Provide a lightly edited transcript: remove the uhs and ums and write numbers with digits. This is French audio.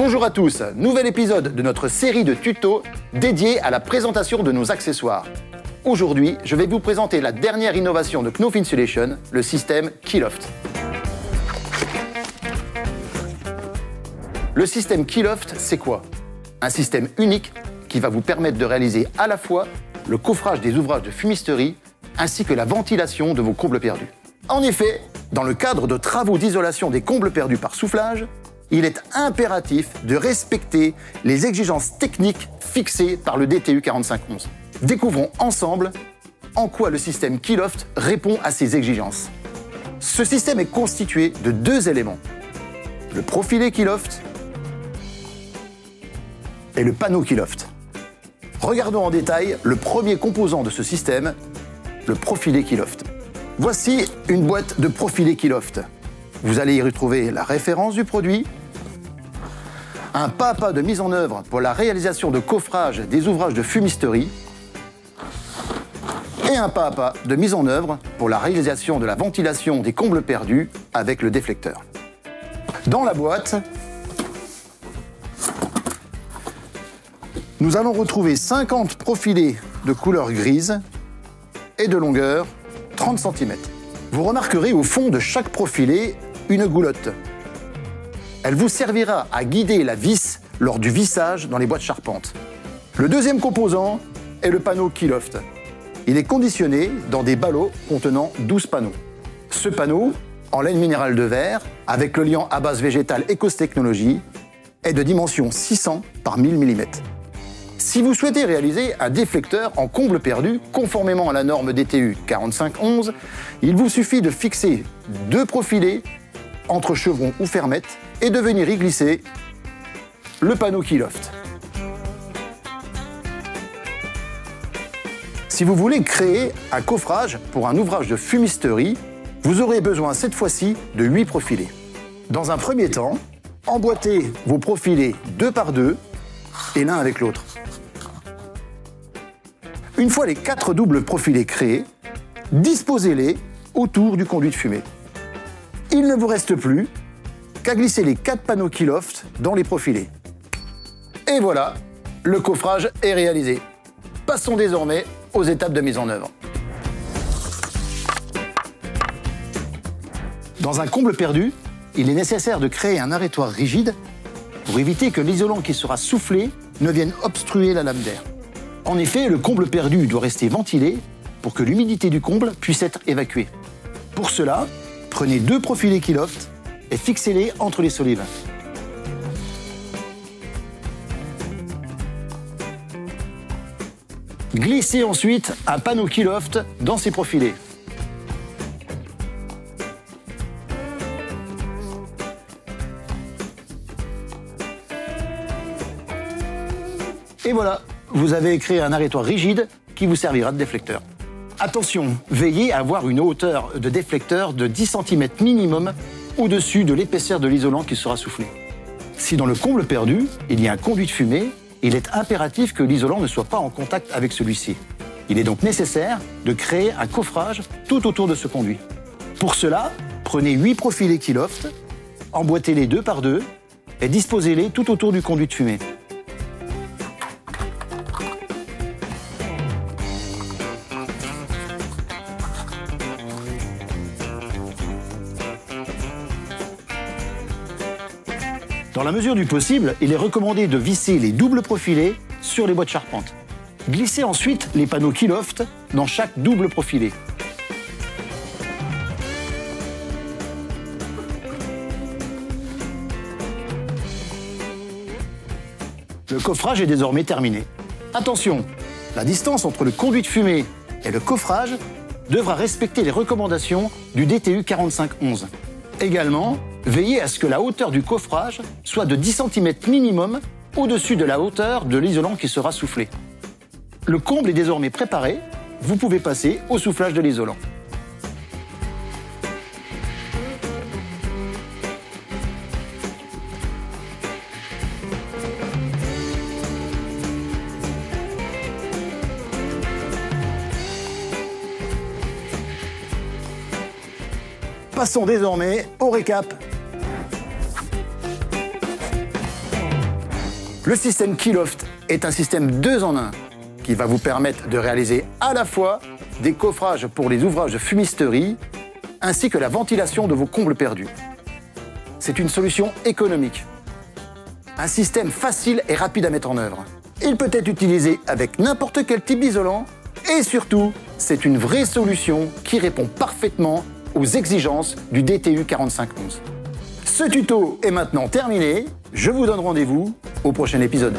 Bonjour à tous, nouvel épisode de notre série de tutos dédiée à la présentation de nos accessoires. Aujourd'hui, je vais vous présenter la dernière innovation de Knauf Insulation, le système Keyloft. Le système Keyloft, c'est quoi? Un système unique qui va vous permettre de réaliser à la fois le coffrage des ouvrages de fumisterie ainsi que la ventilation de vos combles perdus. En effet, dans le cadre de travaux d'isolation des combles perdus par soufflage, il est impératif de respecter les exigences techniques fixées par le DTU 4511. Découvrons ensemble en quoi le système Keyloft répond à ces exigences. Ce système est constitué de deux éléments, le profilé Keyloft et le panneau Keyloft. Regardons en détail le premier composant de ce système, le profilé Keyloft. Voici une boîte de profilé Keyloft. Vous allez y retrouver la référence du produit, un pas à pas de mise en œuvre pour la réalisation de coffrage des ouvrages de fumisterie et un pas à pas de mise en œuvre pour la réalisation de la ventilation des combles perdus avec le déflecteur. Dans la boîte, nous allons retrouver 50 profilés de couleur grise et de longueur 30 cm. Vous remarquerez au fond de chaque profilé une goulotte. Elle vous servira à guider la vis lors du vissage dans les boîtes charpentes. Le deuxième composant est le panneau Keyloft. Il est conditionné dans des ballots contenant 12 panneaux. Ce panneau, en laine minérale de verre, avec le liant à base végétale Ecos Technology, est de dimension 600 par 1000 mm. Si vous souhaitez réaliser un déflecteur en comble perdu, conformément à la norme DTU 4511, il vous suffit de fixer deux profilés entre chevrons ou fermettes et de venir y glisser le panneau Keyloft. Si vous voulez créer un coffrage pour un ouvrage de fumisterie, vous aurez besoin cette fois-ci de 8 profilés. Dans un premier temps, emboîtez vos profilés deux par deux et l'un avec l'autre. Une fois les 4 doubles profilés créés, disposez-les autour du conduit de fumée. Il ne vous reste plus qu'à glisser les 4 panneaux Keyloft dans les profilés. Et voilà, le coffrage est réalisé. Passons désormais aux étapes de mise en œuvre. Dans un comble perdu, il est nécessaire de créer un arrêtoir rigide pour éviter que l'isolant qui sera soufflé ne vienne obstruer la lame d'air. En effet, le comble perdu doit rester ventilé pour que l'humidité du comble puisse être évacuée. Pour cela, prenez 2 profilés Keyloft et fixez-les entre les solives. Glissez ensuite un panneau Keyloft dans ces profilés. Et voilà, vous avez créé un arrêtoir rigide qui vous servira de déflecteur. Attention, veillez à avoir une hauteur de déflecteur de 10 cm minimum au-dessus de l'épaisseur de l'isolant qui sera soufflé. Si dans le comble perdu, il y a un conduit de fumée, il est impératif que l'isolant ne soit pas en contact avec celui-ci. Il est donc nécessaire de créer un coffrage tout autour de ce conduit. Pour cela, prenez 8 profilés Keyloft, emboîtez-les deux par deux et disposez-les tout autour du conduit de fumée. Dans la mesure du possible, il est recommandé de visser les doubles profilés sur les boîtes charpentes. Glissez ensuite les panneaux Keyloft dans chaque double profilé. Le coffrage est désormais terminé. Attention, la distance entre le conduit de fumée et le coffrage devra respecter les recommandations du DTU 4511. Également, veillez à ce que la hauteur du coffrage soit de 10 cm minimum au-dessus de la hauteur de l'isolant qui sera soufflé. Le comble est désormais préparé, vous pouvez passer au soufflage de l'isolant. Passons désormais au récap. Le système Keyloft est un système 2 en 1 qui va vous permettre de réaliser à la fois des coffrages pour les ouvrages de fumisterie ainsi que la ventilation de vos combles perdus. C'est une solution économique. Un système facile et rapide à mettre en œuvre. Il peut être utilisé avec n'importe quel type d'isolant et surtout, c'est une vraie solution qui répond parfaitement aux exigences du DTU 4511. Ce tuto est maintenant terminé. Je vous donne rendez-vous au prochain épisode.